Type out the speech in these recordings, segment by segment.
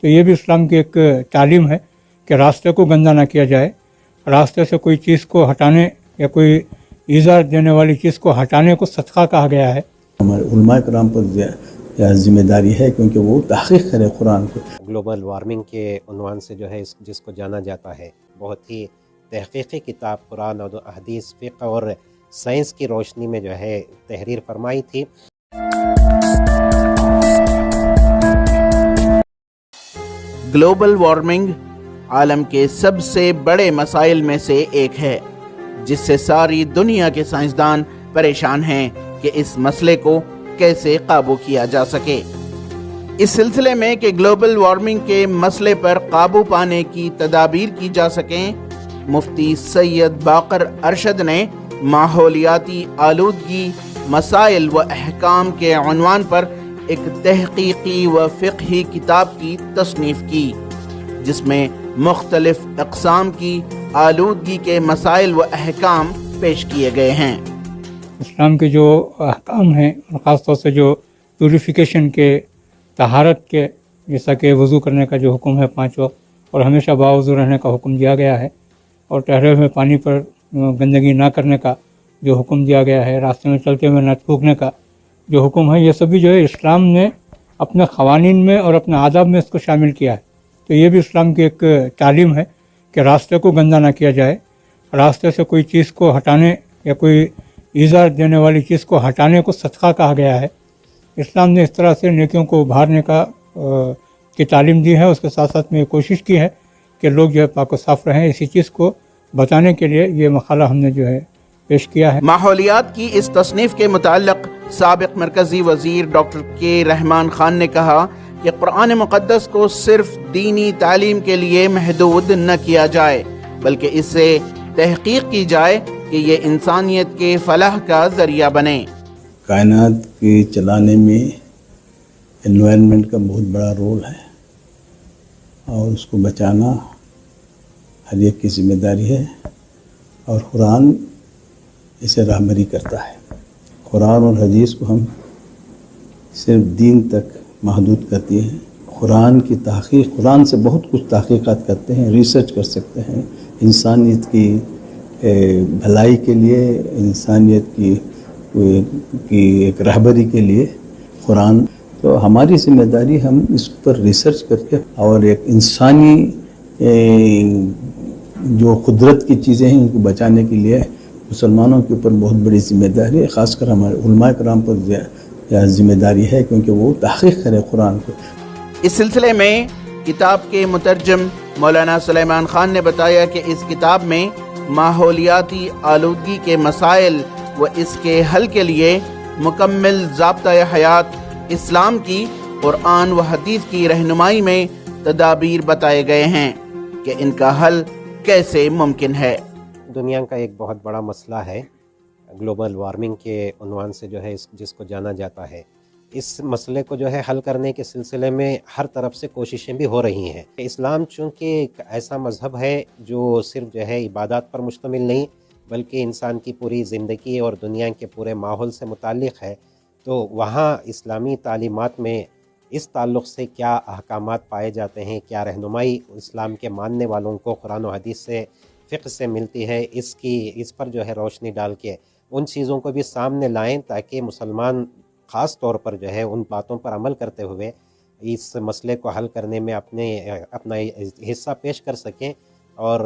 تو یہ بھی اسلام کی ایک تعلیم ہے کہ راستے کو گندا نہ کیا جائے، راستے سے کوئی چیز کو ہٹانے یا کوئی ایذا دینے والی چیز کو ہٹانے کو صدقہ کہا گیا ہے۔ ہمارے علماء کرام پر ذمہ داری ہے کیونکہ وہ تحقیق کرے قرآن کو۔ گلوبل وارمنگ کے عنوان سے جو ہے جس کو جانا جاتا ہے، بہت ہی تحقیقی کتاب قرآن اور حدیث، فقہ اور سائنس کی روشنی میں جو ہے تحریر فرمائی تھی۔ گلوبل وارمنگ عالم کے سب سے بڑے مسائل میں سے ایک ہے، جس سے ساری دنیا کے سائنسدان پریشان ہیں کہ اس مسئلے کو کیسے قابو کیا جا سکے۔ اس سلسلے میں کہ گلوبل وارمنگ کے مسئلے پر قابو پانے کی تدابیر کی جا سکیں، مفتی سید باقر ارشد نے ماحولیاتی آلودگی مسائل و احکام کے عنوان پر ایک تحقیقی و فقہی کتاب کی تصنیف کی، جس میں مختلف اقسام کی آلودگی کے مسائل و احکام پیش کیے گئے ہیں۔ اسلام کے جو احکام ہیں، اور خاص طور سے جو پیوریفیکیشن کے، طہارت کے، جیسا کہ وضو کرنے کا جو حکم ہے 5 وقت، اور ہمیشہ باوضو رہنے کا حکم دیا گیا ہے، اور ٹھہرے ہوئے پانی پر گندگی نہ کرنے کا جو حکم دیا گیا ہے، راستے میں چلتے ہوئے نہ تھوکنے کا جو حکم ہے، یہ سبھی جو ہے اسلام نے اپنے قوانین میں اور اپنے آداب میں اس کو شامل کیا ہے۔ تو یہ بھی اسلام کی ایک تعلیم ہے کہ راستے کو گندا نہ کیا جائے، راستے سے کوئی چیز کو ہٹانے یا کوئی ایذا دینے والی چیز کو ہٹانے کو صدقہ کہا گیا ہے۔ اسلام نے اس طرح سے نیکیوں کو ابھارنے کی تعلیم دی ہے، اس کے ساتھ ساتھ میں یہ کوشش کی ہے کہ لوگ جو ہے پاک و صاف رہیں۔ اسی چیز کو بتانے کے لیے یہ مقالہ ہم نے جو ہے پیش کیا ہے۔ ماحولیات کی اس تصنیف کے متعلق سابق مرکزی وزیر ڈاکٹر کے رحمان خان نے کہا کہ قرآن مقدس کو صرف دینی تعلیم کے لیے محدود نہ کیا جائے، بلکہ اس سے تحقیق کی جائے کہ یہ انسانیت کے فلاح کا ذریعہ بنے۔ کائنات کے چلانے میں انوائرنمنٹ کا بہت بڑا رول ہے، اور اس کو بچانا ہر ایک کی ذمہ داری ہے، اور قرآن اسے رہبری کرتا ہے۔ قرآن اور حدیث کو ہم صرف دین تک محدود کرتی ہیں۔ قرآن کی تحقیق، قرآن سے بہت کچھ تحقیقات کرتے ہیں، ریسرچ کر سکتے ہیں، انسانیت کی بھلائی کے لیے، انسانیت کی ایک رہبری کے لیے قرآن۔ تو ہماری ذمہ داری ہم اس پر ریسرچ کر کے اور ایک انسانی جو قدرت کی چیزیں ہیں ان کو بچانے کے لیے مسلمانوں کے اوپر بہت بڑی ذمہ داری ہے، خاص کر ہمارے علماء کرام پر ذمہ داری ہے کیونکہ وہ تحقیق کرے قرآن کو۔ اس سلسلے میں کتاب کے مترجم مولانا سلیمان خان نے بتایا کہ اس کتاب میں ماحولیاتی آلودگی کے مسائل و اس کے حل کے لیے مکمل ضابطۂ حیات اسلام کی قرآن و حدیث کی رہنمائی میں تدابیر بتائے گئے ہیں کہ ان کا حل کیسے ممکن ہے۔ دنیا کا ایک بہت بڑا مسئلہ ہے گلوبل وارمنگ کے عنوان سے جو ہے جس کو جانا جاتا ہے۔ اس مسئلے کو جو ہے حل کرنے کے سلسلے میں ہر طرف سے کوششیں بھی ہو رہی ہیں۔ اسلام چونکہ ایک ایسا مذہب ہے جو صرف جو ہے عبادات پر مشتمل نہیں، بلکہ انسان کی پوری زندگی اور دنیا کے پورے ماحول سے متعلق ہے، تو وہاں اسلامی تعلیمات میں اس تعلق سے کیا احکامات پائے جاتے ہیں، کیا رہنمائی اسلام کے ماننے والوں کو قرآن و حدیث سے، فقہ سے ملتی ہے، اس پر جو ہے روشنی ڈال کے ان چیزوں کو بھی سامنے لائیں تاکہ مسلمان خاص طور پر جو ہے ان باتوں پر عمل کرتے ہوئے اس مسئلے کو حل کرنے میں اپنا حصہ پیش کر سکیں، اور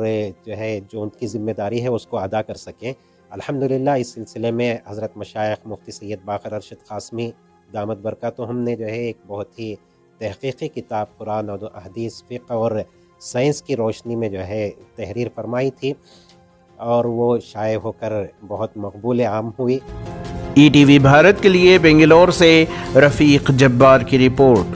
جو ہے جو ان کی ذمہ داری ہے اس کو ادا کر سکیں۔ الحمدللہ اس سلسلے میں حضرت مشائخ مفتی سید باقر ارشد قاسمی دامت برکاتہ ہم نے جو ہے ایک بہت ہی تحقیقی کتاب قرآن اور حدیث، فقہ اور سائنس کی روشنی میں جو ہے تحریر فرمائی تھی، اور وہ شائع ہو کر بہت مقبول عام ہوئی۔ ETV بھارت کے لیے بنگلور سے رفیق جبار کی رپورٹ۔